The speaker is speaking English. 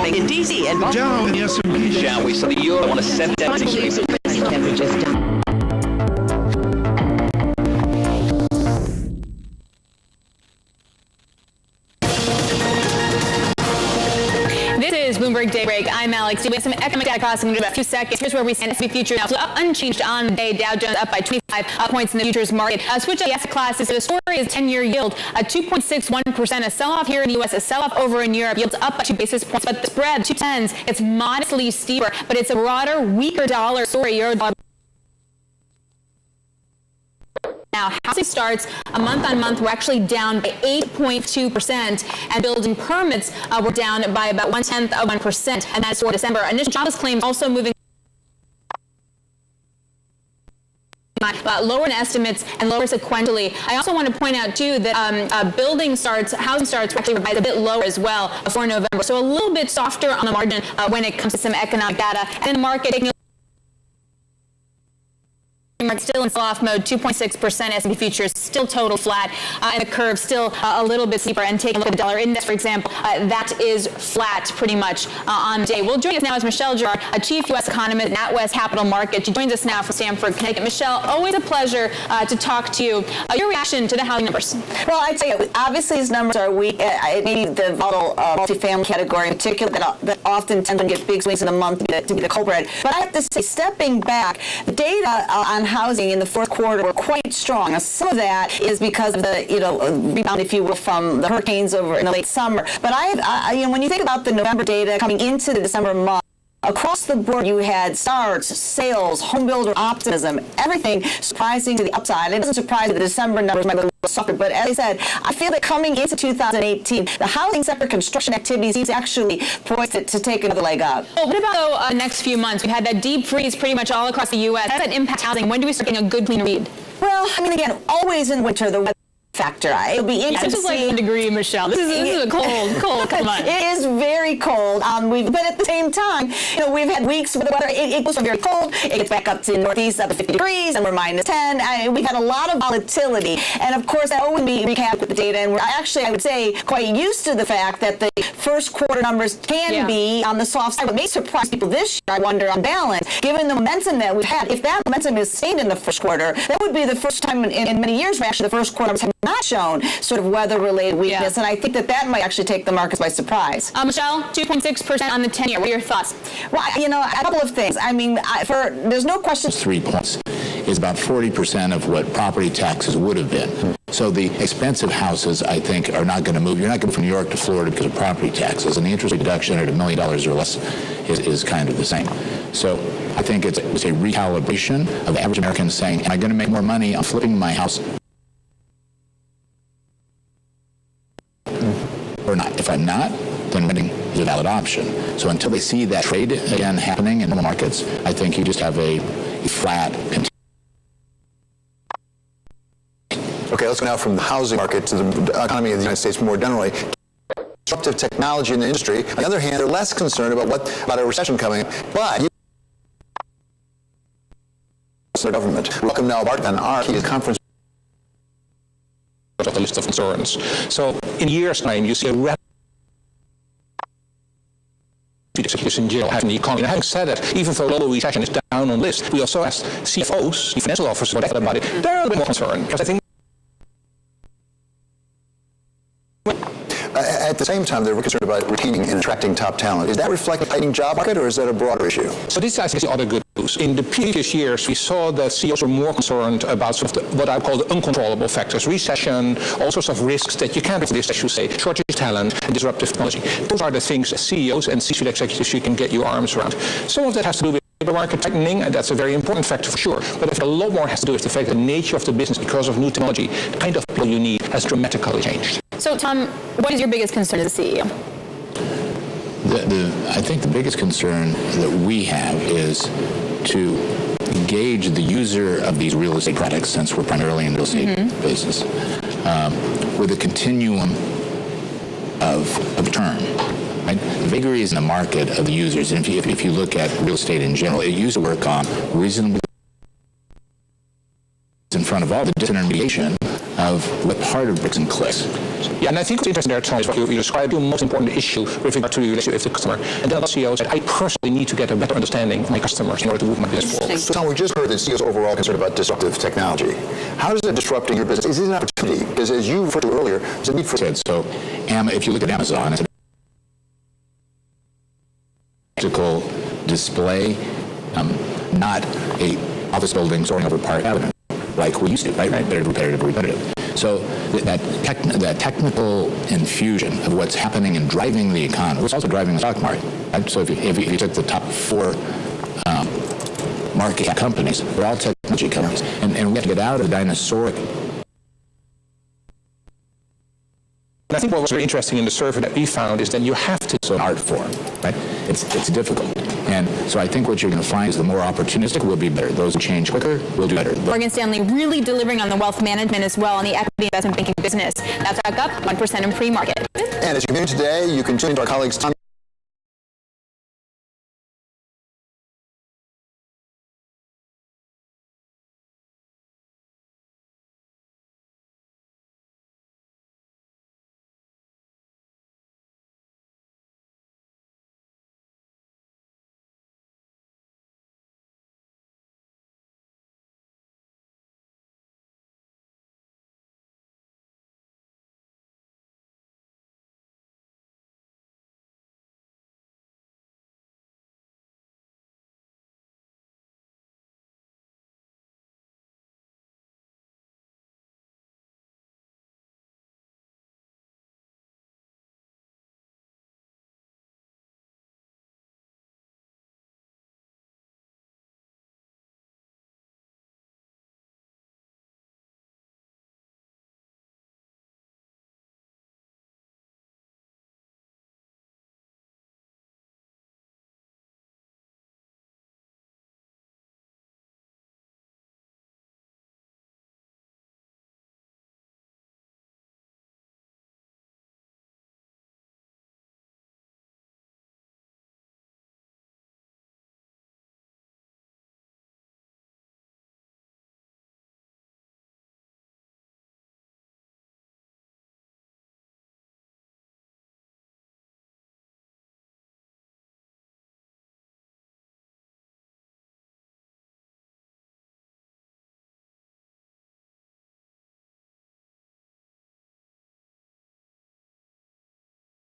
happening in D.C. and Boston. Down in the S&P. Shall we? So the euro on a 7-day. Bloomberg Daybreak. I'm Alex. We have some economic data crossing in about a few seconds. Here's where we stand. S&P futures now up unchanged on the day. Dow Jones up by 25 points in the futures market. Switch to the asset classes. So the story is 10-year yield, 2.61%. A sell-off here in the U.S., a sell-off over in Europe. Yields up by 2 basis points, but the spread, 2/10s, it's modestly steeper, but it's a broader, weaker dollar story. Euro dollar. Now, housing starts a month on month. We're actually down by 8.2%, and building permits were down by about 0.1%, and that's for December. Initial jobless claims also moving lower in estimates and lower sequentially. I also want to point out, too, that housing starts were actually revised a bit lower as well for November. So a little bit softer on the margin when it comes to some economic data. And the market taking still in sell-off mode, 2.6%. S&P futures still total flat, and the curve still a little bit steeper. And taking a look at the dollar index, for example, that is flat pretty much on the day. Well, joining us now is Michelle Girard, a chief U.S. economist at NatWest Capital Markets. She joins us now from Stamford, Connecticut. Michelle, always a pleasure to talk to you. Your reaction to the housing numbers? Well, I'd say obviously these numbers are weak. Maybe the volatile multifamily category in particular that often tend to get big swings in a month to be the culprit. But I have to say, stepping back, the data on housing in the fourth quarter were quite strong. Now, some of that is because of the rebound, if you will, from the hurricanes over in the late summer. But when you think about the November data coming into the December month, across the board, you had starts, sales, home builder optimism, everything surprising to the upside. It doesn't surprise me the December numbers might be a little softer, but as I said, I feel that coming into 2018, the housing sector construction activity seems actually poised to take another leg up. Well, what about the next few months? We had that deep freeze pretty much all across the U.S. How does that impact housing? When do we start getting a good, clean read? Well, I mean, again, always in winter, the weather factor. It'll be interesting. This is like 1 degree, Michelle. This is a cold month. It is very cold. But at the same time, we've had weeks where the weather it goes from very cold, it gets back up to northeast up to 50 degrees, and we're -10. We've had a lot of volatility, and of course that always be recapped with the data. And we're actually, I would say, quite used to the fact that the first quarter numbers can be on the soft side. What may surprise people this year, I wonder, on balance, given the momentum that we've had. If that momentum is sustained in the first quarter, that would be the first time in many years where actually the first quarter have not shown sort of weather-related weakness, and I think that might actually take the markets by surprise. Michelle, 2.6% on the 10-year. What are your thoughts? Well, a couple of things. I mean, there's no question. 3 points is about 40% of what property taxes would have been. So the expensive houses, I think, are not going to move. You're not going to move from New York to Florida because of property taxes, and the interest reduction at $1 million or less is kind of the same. So I think it's a recalibration of the average American saying, am I going to make more money on flipping my house or not? If I'm not, then renting is a valid option. So until they see that trade again happening in the markets, I think you just have a flat. Okay, let's go now from the housing market to the economy of the United States more generally. Disruptive technology in the industry. On the other hand, they're less concerned about a recession coming. But the government. Welcome now, Bart and our key conference. Of the list of concerns. So in years' time, you see a rapid execution in jail having the economy. And having said that, even though global recession is down on the list, we also asked CFOs, the financial officers, about it. They're a little bit more concerned because I think. At the same time, they're concerned about retaining and attracting top talent. Is that reflecting the tightening job market, or is that a broader issue? So this I think is the other good news. In the previous years, we saw that CEOs were more concerned about sort of what I call the uncontrollable factors, recession, all sorts of risks that you can't resist, as you say, shortage of talent and disruptive technology. Those are the things as CEOs and C-suite executives you can get your arms around. Some of that has to do with the market tightening, and that's a very important factor for sure. But I think a lot more has to do with the fact that the nature of the business, because of new technology, the kind of people you need has dramatically changed. So, Tom, what is your biggest concern as a CEO? I think the biggest concern that we have is to engage the user of these real estate products, since we're primarily in the real estate business, with a continuum of term. Right? The vagaries in the market of the users, and if you look at real estate in general, it used to work on reasonably in front of all the disintermediation of what part of bricks and clicks. Yeah, and I think what's interesting there, Tom, is what you described the most important issue with regard to the relationship with the customer. And then other CEOs said, I personally need to get a better understanding of my customers in order to move my business forward. So, Tom, we just heard that CEOs overall concerned about disruptive technology. How is it disrupting your business? Is it an opportunity? Because as you referred to earlier, there's a need for... So, if you look at Amazon, it's a practical display, not a office building soaring over Park Avenue, like we used to, right? Repetitive. So that technical infusion of what's happening and driving the economy, it's also driving the stock market. Right? So if you took the top 4 market companies, they're all technology companies, and we have to get out of the dinosauric. And I think what was very interesting in the survey that we found is that you have to... So an art form, right? It's difficult. And so I think what you're going to find is the more opportunistic will be better. Those who change quicker will do better. Morgan Stanley really delivering on the wealth management as well on the equity investment banking business. That's back up 1% in pre-market. And as you continue today, you can tune into our colleagues Tom